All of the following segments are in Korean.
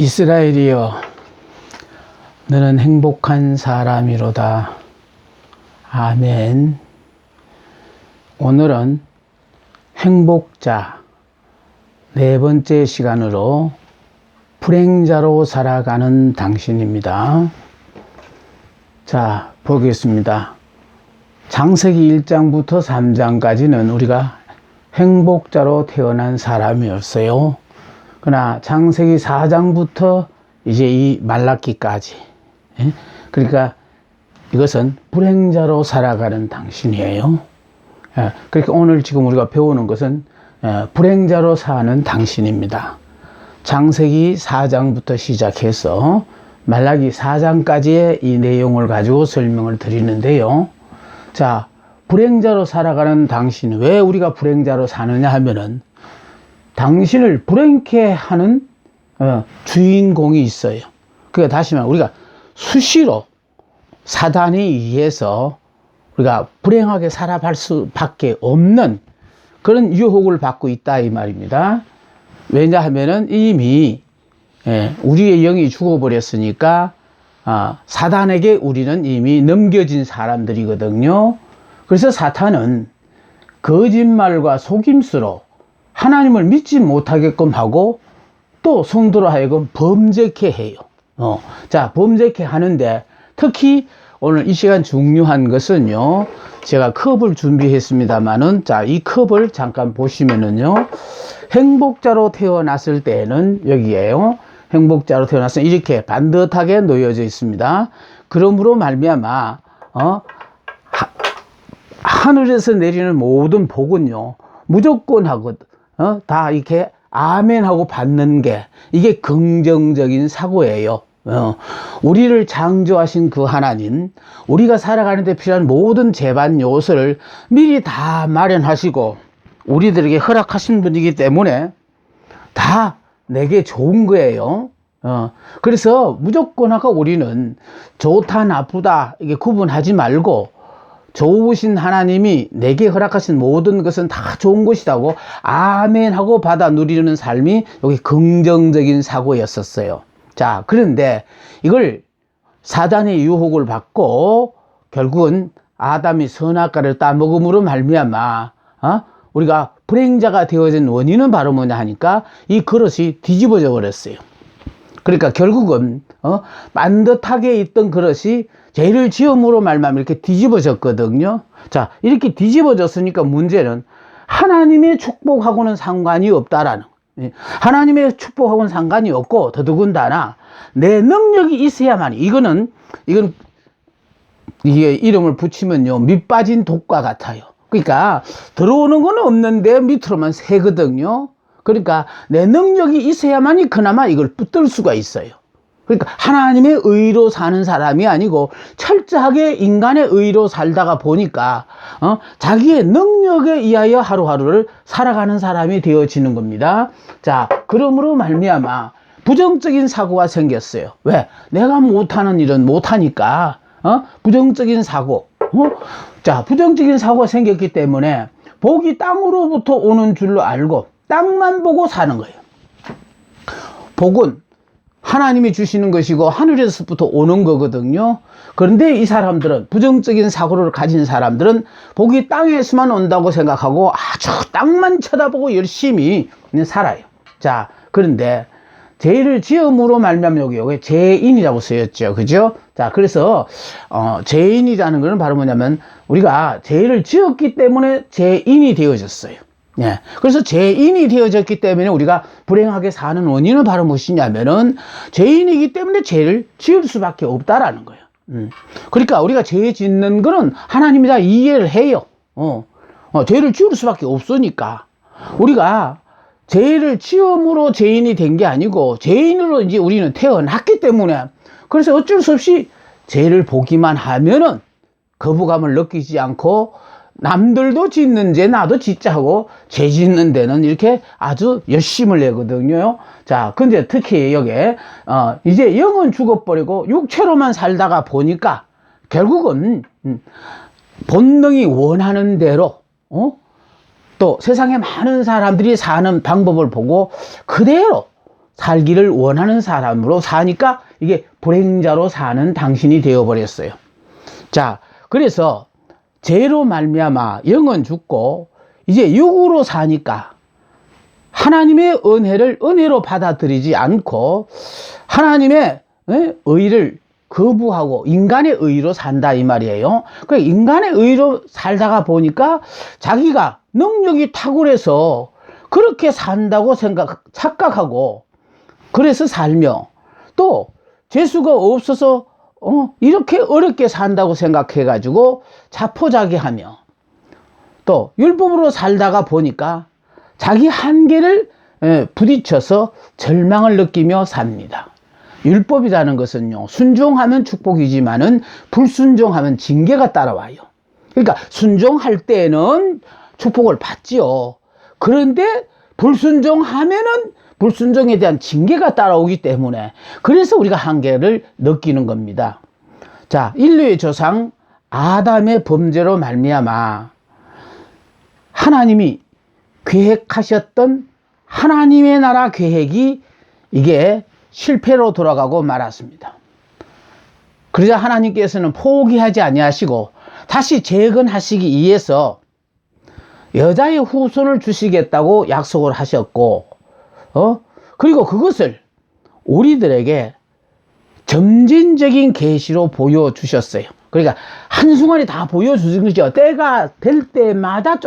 이스라엘이여, 너는 행복한 사람이로다. 아멘. 오늘은 행복자 네 번째 시간으로 불행자로 살아가는 당신입니다. 자, 보겠습니다. 창세기 1장부터 3장까지는 우리가 행복자로 태어난 사람이었어요. 그러나 창세기 4장부터 이제 이 말라기까지, 그러니까 이것은 불행자로 살아가는 당신이에요. 그러니까 오늘 지금 우리가 배우는 것은 불행자로 사는 당신입니다. 창세기 4장부터 시작해서 말라기 4장까지의 이 내용을 가지고 설명을 드리는데요. 자, 불행자로 살아가는 당신, 왜 우리가 불행자로 사느냐 하면은 당신을 불행케 하는 주인공이 있어요. 그러니까 다시 말하면 우리가 수시로 사단에 의해서 우리가 불행하게 살아갈 수밖에 없는 그런 유혹을 받고 있다 이 말입니다. 왜냐하면은 이미 우리의 영이 죽어버렸으니까 사단에게 우리는 이미 넘겨진 사람들이거든요. 그래서 사탄은 거짓말과 속임수로 하나님을 믿지 못하게끔 하고 또 성도로 하여금 범죄케 해요. 자, 범죄케 하는데 특히 오늘 이 시간 중요한 것은요, 제가 컵을 준비했습니다만은, 자, 이 컵을 잠깐 보시면은요, 행복자로 태어났을 때는 여기에요. 행복자로 태어났을 때 이렇게 반듯하게 놓여져 있습니다. 그러므로 말미암아 하늘에서 내리는 모든 복은요, 무조건 하거든. 다 이렇게 아멘하고 받는 게 이게 긍정적인 사고예요. 우리를 창조하신 그 하나님, 우리가 살아가는 데 필요한 모든 제반 요소를 미리 다 마련하시고 우리들에게 허락하신 분이기 때문에 다 내게 좋은 거예요. 그래서 무조건 하고 우리는 좋다 나쁘다 이게 구분하지 말고 좋으신 하나님이 내게 허락하신 모든 것은 다 좋은 것이라고 아멘 하고 받아 누리는 삶이 여기 긍정적인 사고였었어요. 자, 그런데 이걸 사단의 유혹을 받고 결국은 아담이 선악과를 따먹음으로 말미암아 우리가 불행자가 되어진 원인은 바로 뭐냐 하니까 이 그릇이 뒤집어져 버렸어요. 그러니까 결국은 반듯하게 있던 그릇이 죄를 지음으로 말미암아 이렇게 뒤집어졌거든요. 자, 이렇게 뒤집어졌으니까 문제는 하나님의 축복하고는 상관이 없다라는 거예요. 하나님의 축복하고는 상관이 없고 더더군다나 내 능력이 있어야만, 이건 이게 이름을 붙이면요, 밑 빠진 독과 같아요. 그러니까 들어오는 건 없는데 밑으로만 새거든요. 그러니까 내 능력이 있어야만이 그나마 이걸 붙들 수가 있어요. 그러니까 하나님의 의로 사는 사람이 아니고 철저하게 인간의 의로 살다가 보니까 자기의 능력에 의하여 하루하루를 살아가는 사람이 되어지는 겁니다. 자, 그러므로 말미암아 부정적인 사고가 생겼어요. 왜? 내가 못하는 일은 못하니까 부정적인 사고. 자, 부정적인 사고가 생겼기 때문에 복이 땅으로부터 오는 줄로 알고 땅만 보고 사는 거예요. 복은 하나님이 주시는 것이고 하늘에서부터 오는 거거든요. 그런데 이 사람들은, 부정적인 사고를 가진 사람들은 복이 땅에서만 온다고 생각하고 아주 땅만 쳐다보고 열심히 살아요. 자, 그런데 죄를 지음으로 말미암아 여기 죄인이라고 쓰였죠. 그죠? 자, 그래서 죄인이라는 것은 바로 뭐냐면 우리가 죄를 지었기 때문에 죄인이 되어졌어요. 예. 그래서 죄인이 되어졌기 때문에 우리가 불행하게 사는 원인은 바로 무엇이냐면은 죄인이기 때문에 죄를 지을 수밖에 없다라는 거예요. 그러니까 우리가 죄 짓는 거는 하나님이 다 이해를 해요. 죄를 지을 수밖에 없으니까 우리가 죄를 지음으로 죄인이 된 게 아니고 죄인으로 이제 우리는 태어났기 때문에, 그래서 어쩔 수 없이 죄를 보기만 하면은 거부감을 느끼지 않고 남들도 짓는 죄 나도 짓자 하고 죄 짓는 데는 이렇게 아주 열심을 내거든요. 자, 근데 특히 여기에 이제 영은 죽어버리고 육체로만 살다가 보니까 결국은 본능이 원하는 대로 또 세상에 많은 사람들이 사는 방법을 보고 그대로 살기를 원하는 사람으로 사니까 이게 불행자로 사는 당신이 되어버렸어요. 자, 그래서 죄로 말미암아 영은 죽고 이제 육으로 사니까 하나님의 은혜를 은혜로 받아들이지 않고 하나님의 의를 거부하고 인간의 의로 산다 이 말이에요. 그러니까 인간의 의로 살다가 보니까 자기가 능력이 탁월해서 그렇게 산다고 착각하고 그래서 살며 또 재수가 없어서 이렇게 어렵게 산다고 생각해 가지고 자포자기하며 또 율법으로 살다가 보니까 자기 한계를 부딪혀서 절망을 느끼며 삽니다. 율법이라는 것은요, 순종하면 축복이지만은 불순종하면 징계가 따라와요. 그러니까 순종할 때는 축복을 받지요. 그런데 불순종하면은 불순종에 대한 징계가 따라오기 때문에 그래서 우리가 한계를 느끼는 겁니다. 자, 인류의 조상 아담의 범죄로 말미암아 하나님이 계획하셨던 하나님의 나라 계획이 이게 실패로 돌아가고 말았습니다. 그러자 하나님께서는 포기하지 아니하시고 다시 재건하시기 위해서 여자의 후손을 주시겠다고 약속을 하셨고 그리고 그것을 우리들에게 점진적인 계시로 보여주셨어요. 그러니까 한순간에 다 보여주신 거죠. 때가 될 때마다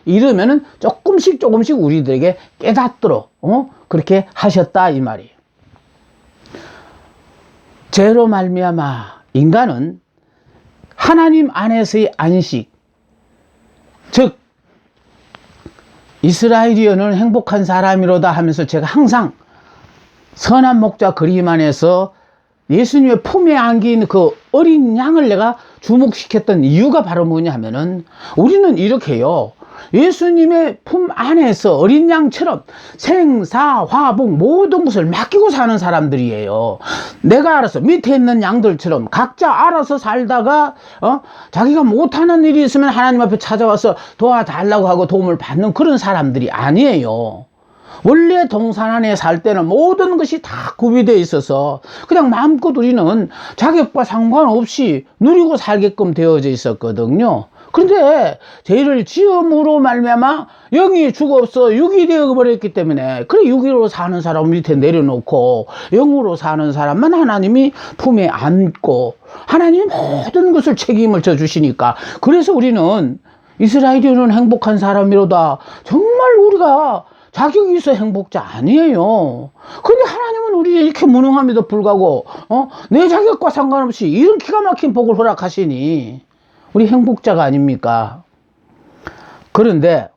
이러면은 조금씩 우리들에게 깨닫도록 그렇게 하셨다 이 말이에요. 죄로 말미암아 인간은 하나님 안에서의 안식, 즉 이스라엘이여는 행복한 사람이로다 하면서 제가 항상 선한 목자 그림 안에서 예수님의 품에 안긴 그 어린 양을 내가 주목시켰던 이유가 바로 뭐냐 하면은 우리는 이렇게요. 예수님의 품 안에서 어린 양처럼 생사화복 모든 것을 맡기고 사는 사람들이에요. 내가 알아서 밑에 있는 양들처럼 각자 알아서 살다가 자기가 못하는 일이 있으면 하나님 앞에 찾아와서 도와달라고 하고 도움을 받는 그런 사람들이 아니에요. 원래 동산 안에 살 때는 모든 것이 다 구비되어 있어서 그냥 마음껏 우리는 자격과 상관없이 누리고 살게끔 되어져 있었거든요. 그런데 죄를 지음으로 말미암아 영이 죽어서 육이 되어버렸기 때문에 그래 육으로 사는 사람 밑에 내려놓고 영으로 사는 사람만 하나님이 품에 안고 하나님이 모든 것을 책임을 져주시니까 그래서 우리는 이스라엘이는 행복한 사람이로다. 정말 우리가 자격이 있어 행복자 아니에요. 근데 하나님은 우리 이렇게 무능함에도 불구하고 내 자격과 상관없이 이런 기가 막힌 복을 허락하시니 우리 행복자가 아닙니까? 그런데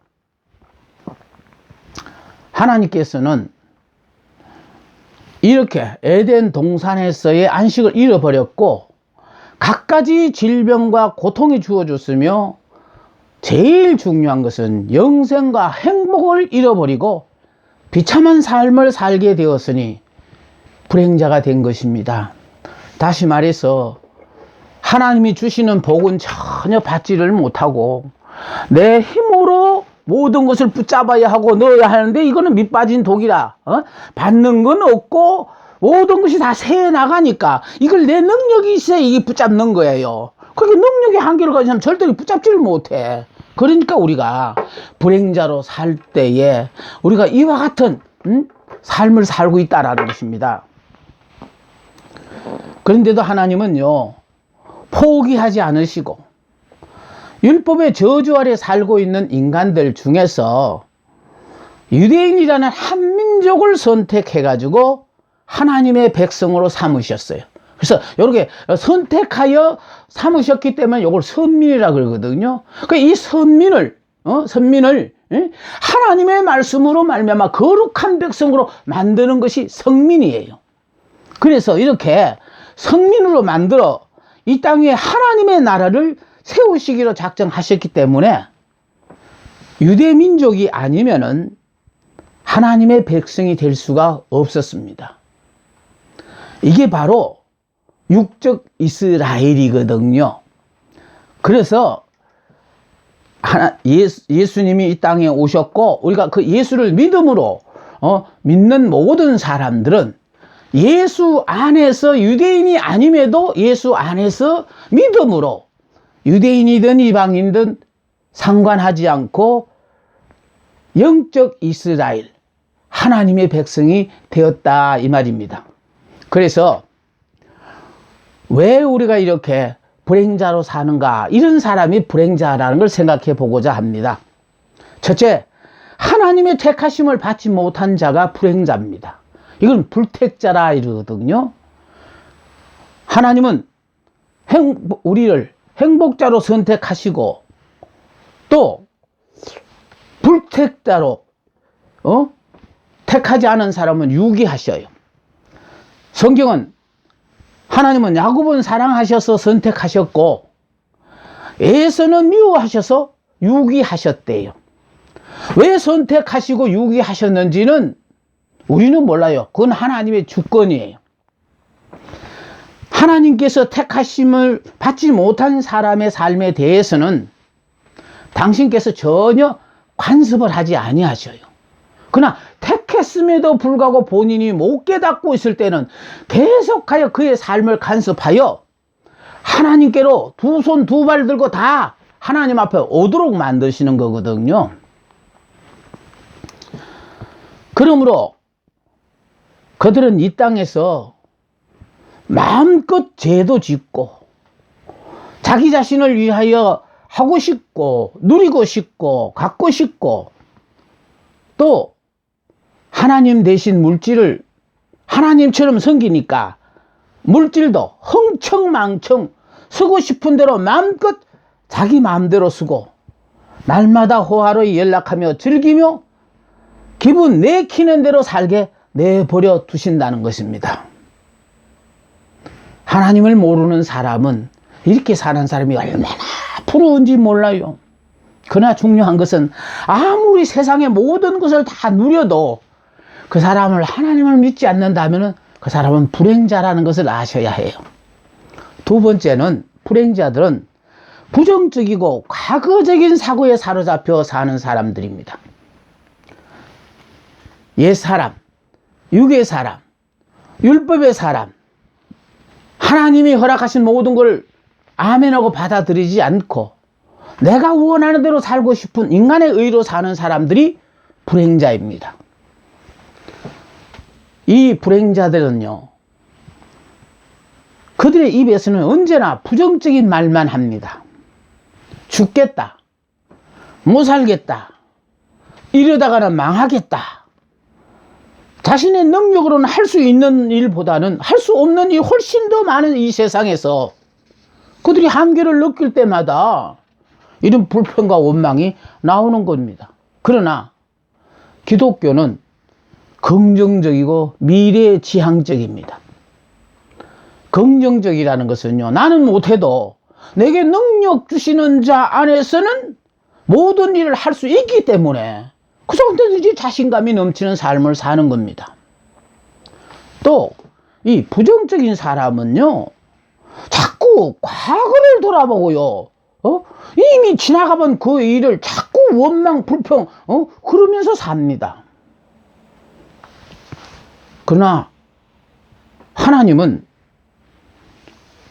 하나님께서는 이렇게 에덴 동산에서의 안식을 잃어버렸고 갖가지 질병과 고통이 주어졌으며 제일 중요한 것은 영생과 행복을 잃어버리고 비참한 삶을 살게 되었으니 불행자가 된 것입니다. 다시 말해서 하나님이 주시는 복은 전혀 받지를 못하고 내 힘으로 모든 것을 붙잡아야 하고 넣어야 하는데 이거는 밑빠진 독이라 받는 건 없고 모든 것이 다 새어 나가니까 이걸 내 능력이 있어야 이게 붙잡는 거예요. 그렇게 능력의 한계를 가진 사람 절대 붙잡지를 못해. 그러니까 우리가 불행자로 살 때에 우리가 이와 같은 삶을 살고 있다라는 것입니다. 그런데도 하나님은요 포기하지 않으시고 율법의 저주 아래 살고 있는 인간들 중에서 유대인이라는 한 민족을 선택해 가지고 하나님의 백성으로 삼으셨어요. 그래서 이렇게 선택하여 삼으셨기 때문에 이걸 선민이라 그러거든요. 이 선민을 하나님의 말씀으로 말미암아 거룩한 백성으로 만드는 것이 성민이에요. 그래서 이렇게 성민으로 만들어 이 땅 위에 하나님의 나라를 세우시기로 작정하셨기 때문에 유대 민족이 아니면은 하나님의 백성이 될 수가 없었습니다. 이게 바로 육적 이스라엘이거든요. 그래서 예수님이 이 땅에 오셨고 우리가 그 예수를 믿음으로 믿는 모든 사람들은 예수 안에서, 유대인이 아님에도 예수 안에서 믿음으로, 유대인이든 이방인이든 상관하지 않고 영적 이스라엘, 하나님의 백성이 되었다, 이 말입니다. 그래서 왜 우리가 이렇게 불행자로 사는가, 이런 사람이 불행자라는 걸 생각해 보고자 합니다. 첫째, 하나님의 택하심을 받지 못한 자가 불행자입니다. 이건 불택자라 이러거든요. 하나님은 우리를 행복자로 선택하시고 또 불택자로 택하지 않은 사람은 유기하셔요. 성경은 하나님은 야곱은 사랑하셔서 선택하셨고 에서는 미워하셔서 유기하셨대요. 왜 선택하시고 유기하셨는지는 우리는 몰라요. 그건 하나님의 주권이에요. 하나님께서 택하심을 받지 못한 사람의 삶에 대해서는 당신께서 전혀 간섭을 하지 아니하셔요. 그러나 택했음에도 불구하고 본인이 못 깨닫고 있을 때는 계속하여 그의 삶을 간섭하여 하나님께로 두 손 두 발 들고 다 하나님 앞에 오도록 만드시는 거거든요. 그러므로 그들은 이 땅에서 마음껏 죄도 짓고 자기 자신을 위하여 하고 싶고 누리고 싶고 갖고 싶고 또 하나님 대신 물질을 하나님처럼 섬기니까 물질도 흥청망청 쓰고 싶은 대로 마음껏 자기 마음대로 쓰고 날마다 호화로이 연락하며 즐기며 기분 내키는 대로 살게 내버려 두신다는 것입니다. 하나님을 모르는 사람은 이렇게 사는 사람이 얼마나 부러운지 몰라요. 그러나 중요한 것은 아무리 세상의 모든 것을 다 누려도 그 사람을 하나님을 믿지 않는다면 그 사람은 불행자라는 것을 아셔야 해요. 두 번째는 불행자들은 부정적이고 과거적인 사고에 사로잡혀 사는 사람들입니다. 옛사람, 육의 사람, 율법의 사람, 하나님이 허락하신 모든 걸 아멘하고 받아들이지 않고 내가 원하는 대로 살고 싶은 인간의 의로 사는 사람들이 불행자입니다. 이 불행자들은요, 그들의 입에서는 언제나 부정적인 말만 합니다. 죽겠다, 못 살겠다, 이러다가는 망하겠다. 자신의 능력으로는 할 수 있는 일보다는 할 수 없는 일 훨씬 더 많은 이 세상에서 그들이 한계를 느낄 때마다 이런 불평과 원망이 나오는 겁니다. 그러나 기독교는 긍정적이고 미래지향적입니다. 긍정적이라는 것은요, 나는 못해도 내게 능력 주시는 자 안에서는 모든 일을 할 수 있기 때문에 그 정도든지 자신감이 넘치는 삶을 사는 겁니다. 또 이 부정적인 사람은요, 자꾸 과거를 돌아보고요, 이미 지나가본 그 일을 자꾸 원망, 불평, 그러면서 삽니다. 그러나 하나님은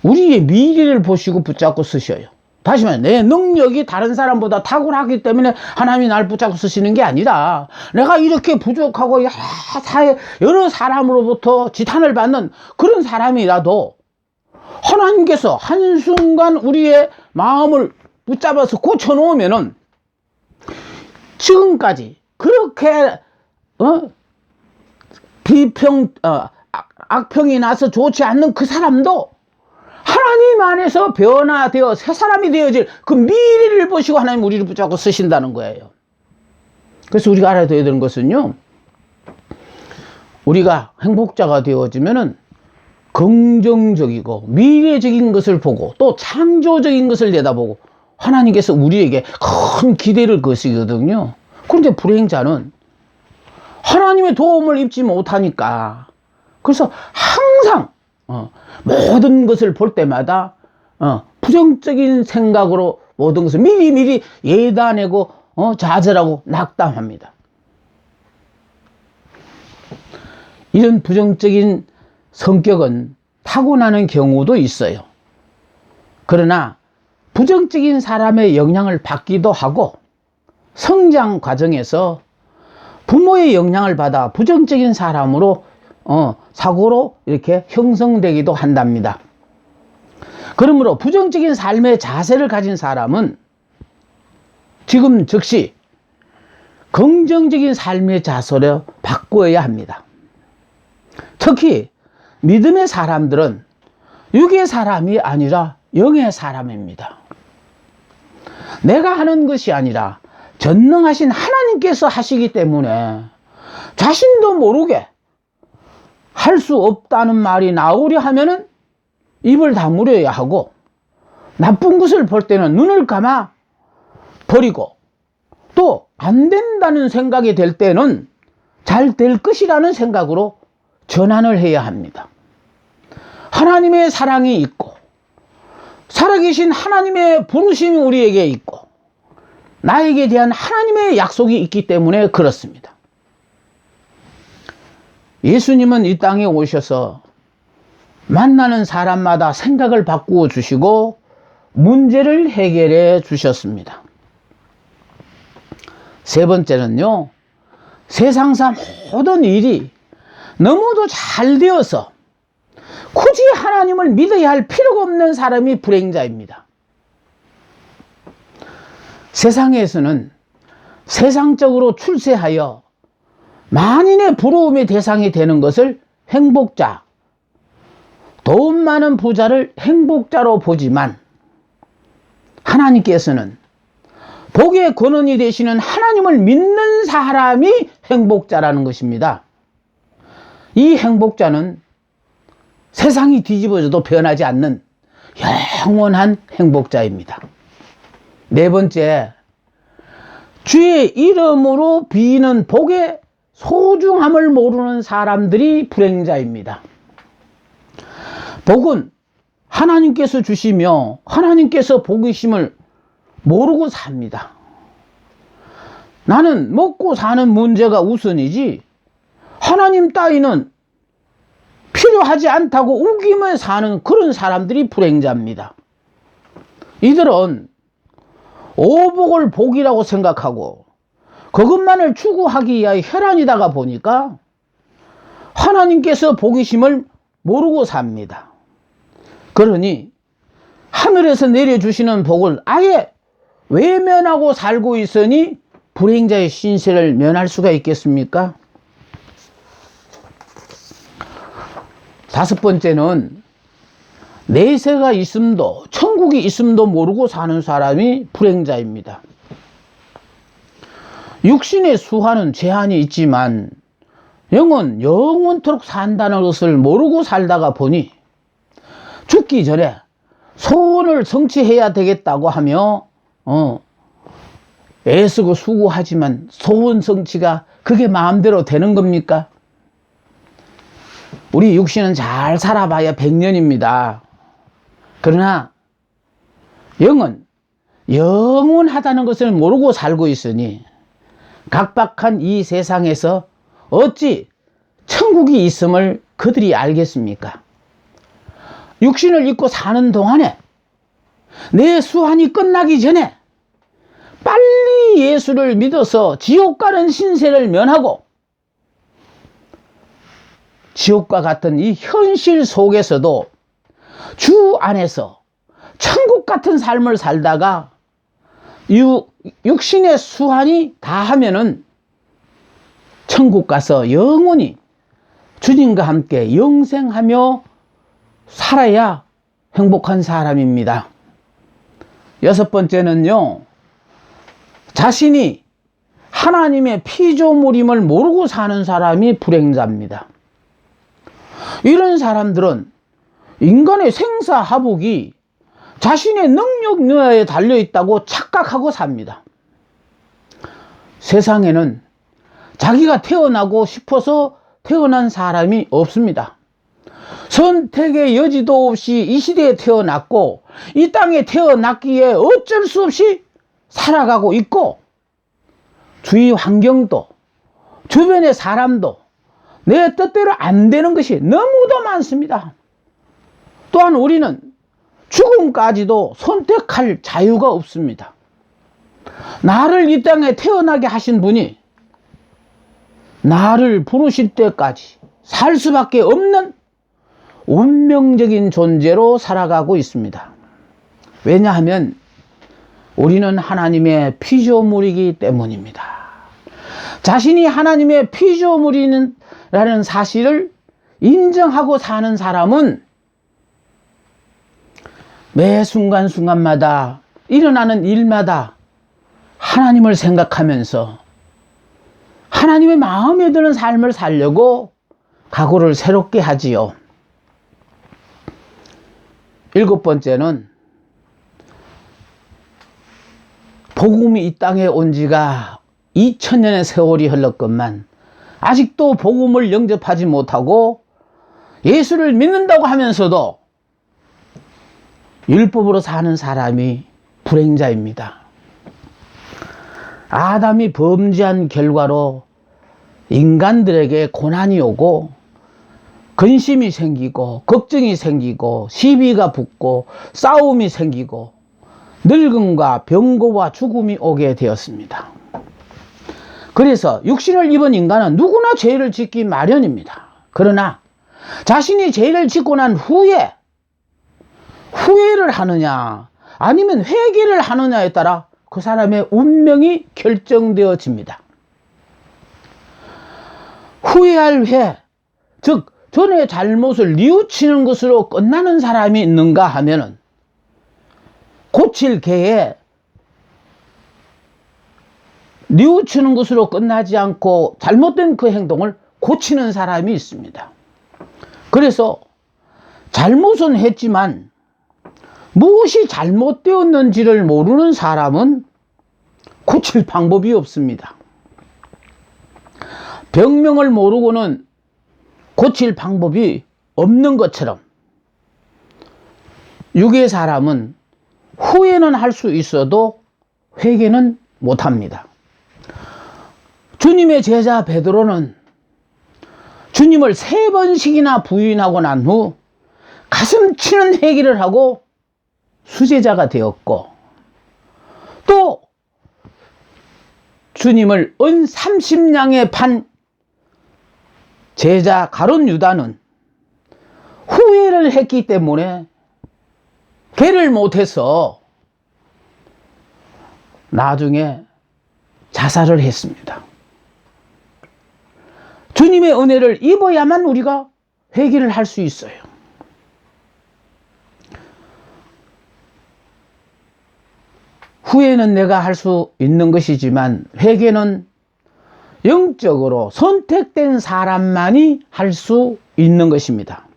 우리의 미래를 보시고 붙잡고 쓰셔요. 다시 말해, 내 능력이 다른 사람보다 탁월하기 때문에 하나님이 날 붙잡고 쓰시는 게 아니라 내가 이렇게 부족하고 여러 사람으로부터 지탄을 받는 그런 사람이라도 하나님께서 한순간 우리의 마음을 붙잡아서 고쳐놓으면은 지금까지 그렇게 악평이 나서 좋지 않는 그 사람도 하나님 안에서 변화되어 새 사람이 되어질 그 미래를 보시고 하나님 우리를 붙잡고 쓰신다는 거예요. 그래서 우리가 알아야 되는 것은요, 우리가 행복자가 되어지면은 긍정적이고 미래적인 것을 보고 또 창조적인 것을 내다보고 하나님께서 우리에게 큰 기대를 거시거든요. 그런데 불행자는 하나님의 도움을 입지 못하니까 그래서 항상 모든 것을 볼 때마다 부정적인 생각으로 모든 것을 미리 예단하고 좌절하고 낙담합니다. 이런 부정적인 성격은 타고나는 경우도 있어요. 그러나 부정적인 사람의 영향을 받기도 하고 성장 과정에서 부모의 영향을 받아 부정적인 사람으로 사고로 이렇게 형성되기도 한답니다. 그러므로 부정적인 삶의 자세를 가진 사람은 지금 즉시 긍정적인 삶의 자세로 바꾸어야 합니다. 특히 믿음의 사람들은 육의 사람이 아니라 영의 사람입니다. 내가 하는 것이 아니라 전능하신 하나님께서 하시기 때문에 자신도 모르게 할 수 없다는 말이 나오려 하면은 입을 다물어야 하고, 나쁜 것을 볼 때는 눈을 감아 버리고, 또 안 된다는 생각이 될 때는 잘 될 것이라는 생각으로 전환을 해야 합니다. 하나님의 사랑이 있고 살아계신 하나님의 부르심이 우리에게 있고 나에게 대한 하나님의 약속이 있기 때문에 그렇습니다. 예수님은 이 땅에 오셔서 만나는 사람마다 생각을 바꾸어 주시고 문제를 해결해 주셨습니다. 세 번째는요, 세상사 모든 일이 너무도 잘 되어서 굳이 하나님을 믿어야 할 필요가 없는 사람이 불행자입니다. 세상에서는 세상적으로 출세하여 만인의 부러움의 대상이 되는 것을 행복자, 돈 많은 부자를 행복자로 보지만 하나님께서는 복의 근원이 되시는 하나님을 믿는 사람이 행복자라는 것입니다. 이 행복자는 세상이 뒤집어져도 변하지 않는 영원한 행복자입니다. 네 번째, 주의 이름으로 비는 복의 소중함을 모르는 사람들이 불행자입니다. 복은 하나님께서 주시며 하나님께서 복이심을 모르고 삽니다. 나는 먹고 사는 문제가 우선이지 하나님 따위는 필요하지 않다고 우기며 사는 그런 사람들이 불행자입니다. 이들은 오복을 복이라고 생각하고 그것만을 추구하기 위하여 혈안이다가 보니까 하나님께서 복이심을 모르고 삽니다. 그러니 하늘에서 내려주시는 복을 아예 외면하고 살고 있으니 불행자의 신세를 면할 수가 있겠습니까? 다섯 번째는 내세가 있음도 천국이 있음도 모르고 사는 사람이 불행자입니다. 육신의 수하는 제한이 있지만 영은 영원토록 산다는 것을 모르고 살다가 보니 죽기 전에 소원을 성취해야 되겠다고 하며 애쓰고 수고하지만 소원 성취가 그게 마음대로 되는 겁니까? 우리 육신은 잘 살아봐야 100년입니다. 그러나 영은 영원하다는 것을 모르고 살고 있으니 각박한 이 세상에서 어찌 천국이 있음을 그들이 알겠습니까? 육신을 입고 사는 동안에 내 수한이 끝나기 전에 빨리 예수를 믿어서 지옥 가는 신세를 면하고 지옥과 같은 이 현실 속에서도 주 안에서 천국 같은 삶을 살다가 육신의 수한이 다하면은 천국 가서 영원히 주님과 함께 영생하며 살아야 행복한 사람입니다. 여섯 번째는요, 자신이 하나님의 피조물임을 모르고 사는 사람이 불행자입니다. 이런 사람들은 인간의 생사하복이 자신의 능력 내에 달려있다고 착각하고 삽니다. 세상에는 자기가 태어나고 싶어서 태어난 사람이 없습니다. 선택의 여지도 없이 이 시대에 태어났고 이 땅에 태어났기에 어쩔 수 없이 살아가고 있고 주위 환경도 주변의 사람도 내 뜻대로 안 되는 것이 너무도 많습니다. 또한 우리는 죽음까지도 선택할 자유가 없습니다. 나를 이 땅에 태어나게 하신 분이 나를 부르실 때까지 살 수밖에 없는 운명적인 존재로 살아가고 있습니다. 왜냐하면 우리는 하나님의 피조물이기 때문입니다. 자신이 하나님의 피조물이라는 사실을 인정하고 사는 사람은 매 순간순간마다 일어나는 일마다 하나님을 생각하면서 하나님의 마음에 드는 삶을 살려고 각오를 새롭게 하지요. 7번째는 복음이 이 땅에 온 지가 2000년의 세월이 흘렀건만 아직도 복음을 영접하지 못하고 예수를 믿는다고 하면서도 율법으로 사는 사람이 불행자입니다. 아담이 범죄한 결과로 인간들에게 고난이 오고 근심이 생기고 걱정이 생기고 시비가 붙고 싸움이 생기고 늙음과 병고와 죽음이 오게 되었습니다. 그래서 육신을 입은 인간은 누구나 죄를 짓기 마련입니다. 그러나 자신이 죄를 짓고 난 후에 후회를 하느냐 아니면 회개를 하느냐에 따라 그 사람의 운명이 결정되어집니다. 후회할 회, 즉 전의 잘못을 뉘우치는 것으로 끝나는 사람이 있는가 하면은 고칠 개에 뉘우치는 것으로 끝나지 않고 잘못된 그 행동을 고치는 사람이 있습니다. 그래서 잘못은 했지만 무엇이 잘못되었는지를 모르는 사람은 고칠 방법이 없습니다. 병명을 모르고는 고칠 방법이 없는 것처럼 육의 사람은 후회는 할 수 있어도 회개는 못합니다. 주님의 제자 베드로는 주님을 3번씩이나 부인하고 난 후 가슴 치는 회개를 하고 수제자가 되었고, 또 주님을 은 30냥에 판 제자 가룟 유다는 후회를 했기 때문에 개를 못해서 나중에 자살을 했습니다. 주님의 은혜를 입어야만 우리가 회개를 할 수 있어요. 후회는 내가 할 수 있는 것이지만 회개는 영적으로 선택된 사람만이 할 수 있는 것입니다.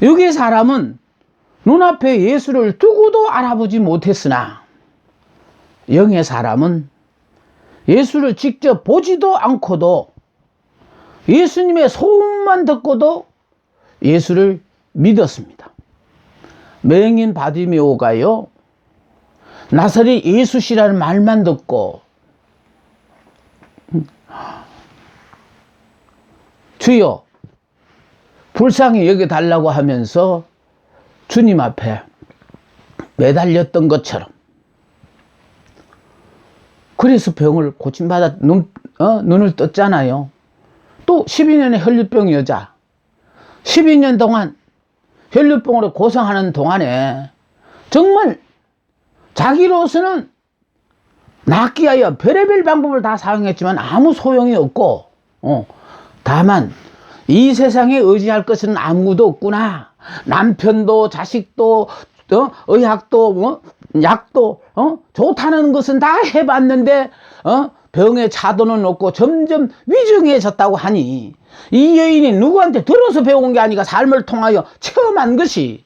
육의 사람은 눈앞에 예수를 두고도 알아보지 못했으나 영의 사람은 예수를 직접 보지도 않고도 예수님의 소문만 듣고도 예수를 믿었습니다. 맹인 바디메오가요, 나사렛 예수시라는 말만 듣고 주여 불쌍히 여겨달라고 하면서 주님 앞에 매달렸던 것처럼, 그래서 병을 고침받아 눈을 떴잖아요. 또 12년의 혈류병 여자, 12년 동안 혈류병으로 고생하는 동안에 정말 자기로서는 낫기 위하여 별의별 방법을 다 사용했지만 아무 소용이 없고, 다만 이 세상에 의지할 것은 아무도 없구나. 남편도 자식도 의학도 약도 좋다는 것은 다 해봤는데 병에 차도는 없고 점점 위중해졌다고 하니, 이 여인이 누구한테 들어서 배운 게 아니라 삶을 통하여 체험한 것이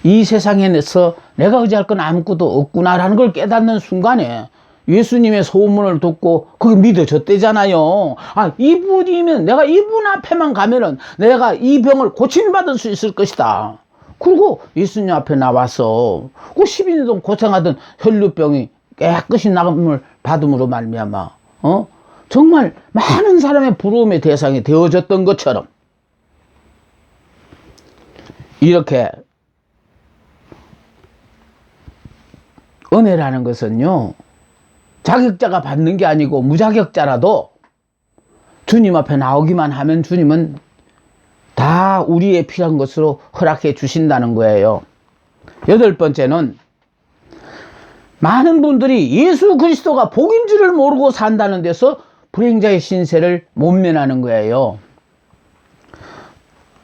이 세상에서 내가 의지할 건 아무것도 없구나라는 걸 깨닫는 순간에 예수님의 소문을 듣고 그게 믿어졌대잖아요. 아, 이분이면 내가 이분 앞에만 가면은 내가 이 병을 고침받을 수 있을 것이다. 그리고 예수님 앞에 나와서 그 12년 동안 고생하던 혈류병이 깨끗이 나음을 받음으로 말미암아 정말 많은 사람의 부러움의 대상이 되어졌던 것처럼 이렇게 은혜라는 것은요, 자격자가 받는 게 아니고 무자격자라도 주님 앞에 나오기만 하면 주님은 다 우리의 필요한 것으로 허락해 주신다는 거예요. 여덟 번째는 많은 분들이 예수 그리스도가 복인 줄을 모르고 산다는 데서 불행자의 신세를 못 면하는 거예요.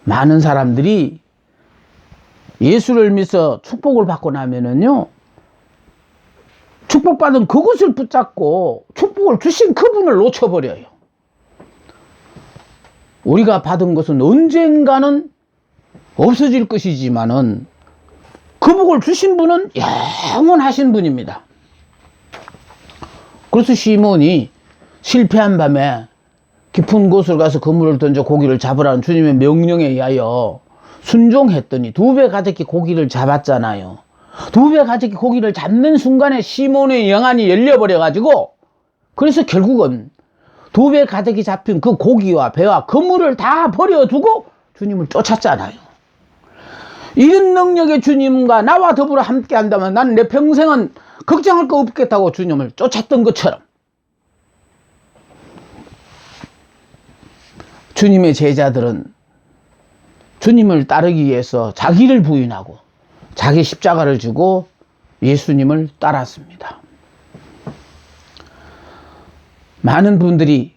많은 사람들이 예수를 믿어 축복을 받고 나면은요, 축복받은 그것을 붙잡고 축복을 주신 그분을 놓쳐버려요. 우리가 받은 것은 언젠가는 없어질 것이지만은 그 복을 주신 분은 영원하신 분입니다. 그래서 시몬이 실패한 밤에 깊은 곳을 가서 그물을 던져 고기를 잡으라는 주님의 명령에 의하여 순종했더니 2배 가득히 고기를 잡았잖아요. 2배 가득히 고기를 잡는 순간에 시몬의 영안이 열려버려가지고, 그래서 결국은 2배 가득히 잡힌 그 고기와 배와 그물을 다 버려두고 주님을 쫓았잖아요. 이런 능력의 주님과 나와 더불어 함께 한다면 나는 내 평생은 걱정할 거 없겠다고 주님을 쫓았던 것처럼, 주님의 제자들은 주님을 따르기 위해서 자기를 부인하고 자기 십자가를 지고 예수님을 따랐습니다. 많은 분들이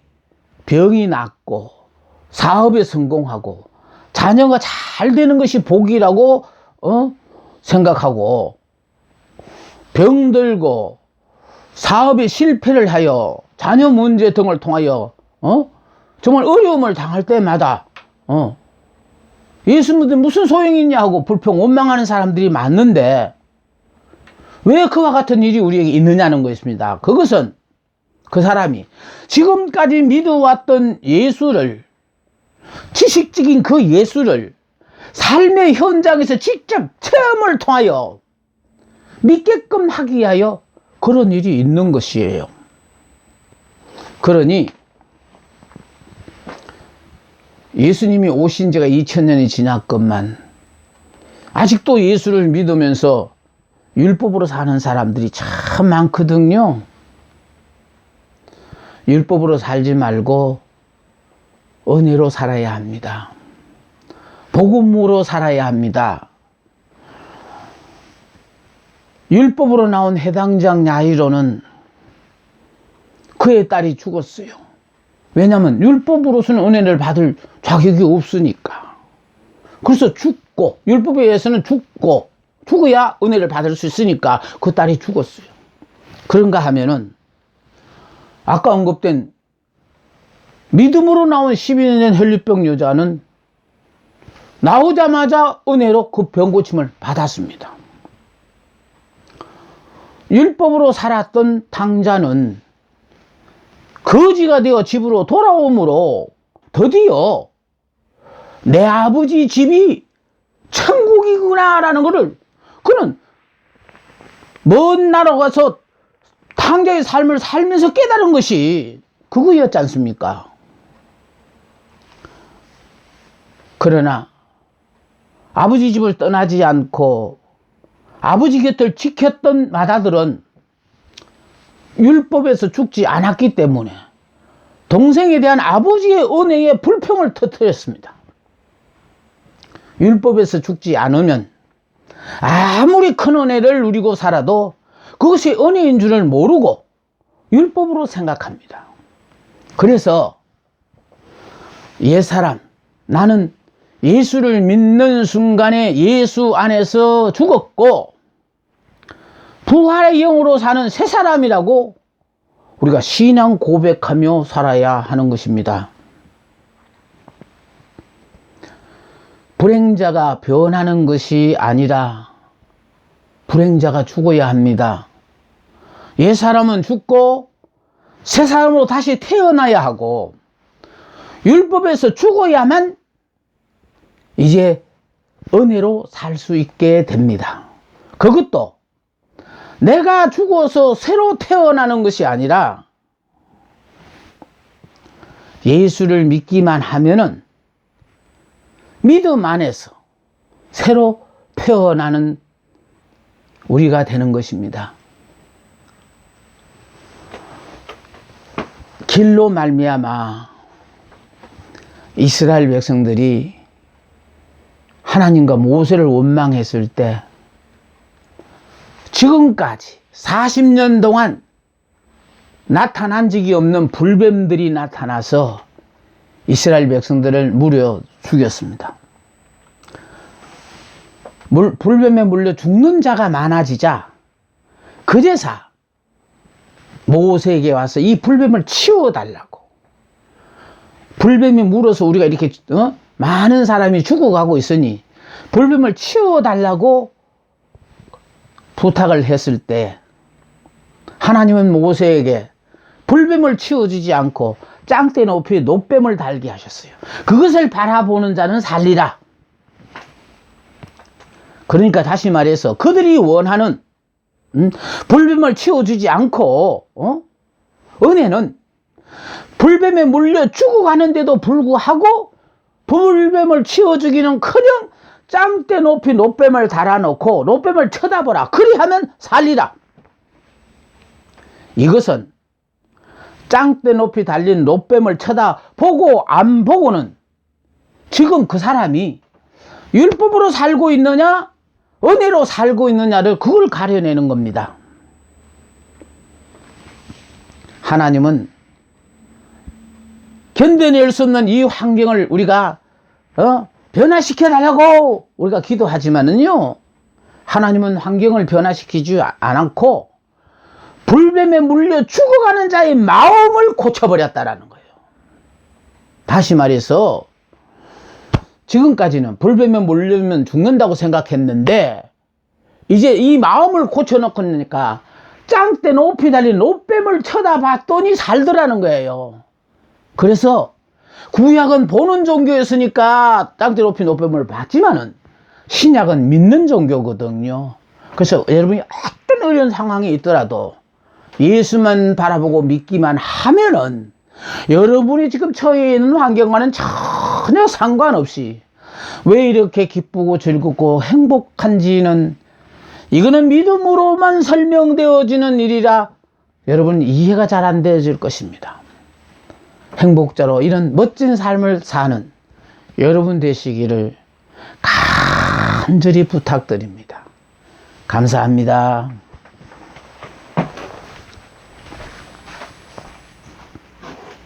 병이 낫고 사업에 성공하고 자녀가 잘 되는 것이 복이라고 생각하고, 병들고 사업에 실패를 하여 자녀 문제 등을 통하여 정말 어려움을 당할 때마다 예수 믿으면 무슨 소용이 있냐 하고 불평 원망하는 사람들이 많은데, 왜 그와 같은 일이 우리에게 있느냐는 것입니다. 그것은 그 사람이 지금까지 믿어왔던 예수를, 지식적인 그 예수를 삶의 현장에서 직접 체험을 통하여 믿게끔 하기 위하여 그런 일이 있는 것이에요. 그러니 예수님이 오신 지가 2000년이 지났건만 아직도 예수를 믿으면서 율법으로 사는 사람들이 참 많거든요. 율법으로 살지 말고 은혜로 살아야 합니다. 복음으로 살아야 합니다. 율법으로 나온 해당장 야이로는 그의 딸이 죽었어요. 왜냐하면 율법으로서는 은혜를 받을 자격이 없으니까. 그래서 죽고, 율법에 의해서는 죽어야 은혜를 받을 수 있으니까 그 딸이 죽었어요. 그런가 하면은 아까 언급된 믿음으로 나온 12년 된 혈류병 여자는 나오자마자 은혜로 그 병 고침을 받았습니다. 율법으로 살았던 탕자는 거지가 되어 집으로 돌아오므로 드디어 내 아버지 집이 천국이구나 라는 것을 그는 먼 나라 가서 탕자의 삶을 살면서 깨달은 것이 그거였지 않습니까? 그러나 아버지 집을 떠나지 않고 아버지 곁을 지켰던 마다들은 율법에서 죽지 않았기 때문에 동생에 대한 아버지의 은혜에 불평을 터뜨렸습니다. 율법에서 죽지 않으면 아무리 큰 은혜를 누리고 살아도 그것이 은혜인 줄을 모르고 율법으로 생각합니다. 그래서 옛사람, 나는 예수를 믿는 순간에 예수 안에서 죽었고 부활의 영으로 사는 새 사람이라고 우리가 신앙 고백하며 살아야 하는 것입니다. 불행자가 변하는 것이 아니라 불행자가 죽어야 합니다. 옛사람은 죽고 새 사람으로 다시 태어나야 하고 율법에서 죽어야만 이제 은혜로 살 수 있게 됩니다. 그것도 내가 죽어서 새로 태어나는 것이 아니라 예수를 믿기만 하면은 믿음 안에서 새로 태어나는 우리가 되는 것입니다. 길로 말미암아 이스라엘 백성들이 하나님과 모세를 원망했을 때 지금까지 40년 동안 나타난 적이 없는 불뱀들이 나타나서 이스라엘 백성들을 무려 죽였습니다. 불뱀에 물려 죽는 자가 많아지자 그제사 모세에게 와서 이 불뱀을 치워달라고, 불뱀이 물어서 우리가 이렇게 많은 사람이 죽어가고 있으니 불뱀을 치워달라고 부탁을 했을 때 하나님은 모세에게 불뱀을 치워주지 않고 짱대 높이 놋뱀을 달게 하셨어요. 그것을 바라보는 자는 살리라. 그러니까 다시 말해서 그들이 원하는 불뱀을 치워주지 않고 은혜는 불뱀에 물려 죽어가는데도 불구하고 불뱀을 치워주기는커녕 짱대 높이 놋뱀을 달아놓고 놋뱀을 쳐다보라. 그리하면 살리라. 이것은 짱대 높이 달린 놋뱀을 쳐다보고 안 보고는 지금 그 사람이 율법으로 살고 있느냐 은혜로 살고 있느냐를 그걸 가려내는 겁니다. 하나님은 견뎌낼 수 없는 이 환경을 우리가 변화시켜 달라고 우리가 기도하지만은요, 하나님은 환경을 변화시키지 않고 불뱀에 물려 죽어가는 자의 마음을 고쳐버렸다라는 거예요. 다시 말해서 지금까지는 불뱀에 물리면 죽는다고 생각했는데 이제 이 마음을 고쳐놓고 나니까 짱대 높이 달린 놋뱀을 쳐다봤더니 살더라는 거예요. 그래서 구약은 보는 종교였으니까 짱대 높이 놋뱀을 봤지만은 신약은 믿는 종교거든요. 그래서 여러분이 어떤 어려운 상황이 있더라도 예수만 바라보고 믿기만 하면은 여러분이 지금 처해 있는 환경과는 전혀 상관없이 왜 이렇게 기쁘고 즐겁고 행복한지는 이거는 믿음으로만 설명되어지는 일이라 여러분 이해가 잘 안 되어질 것입니다. 행복자로 이런 멋진 삶을 사는 여러분 되시기를 간절히 부탁드립니다. 감사합니다.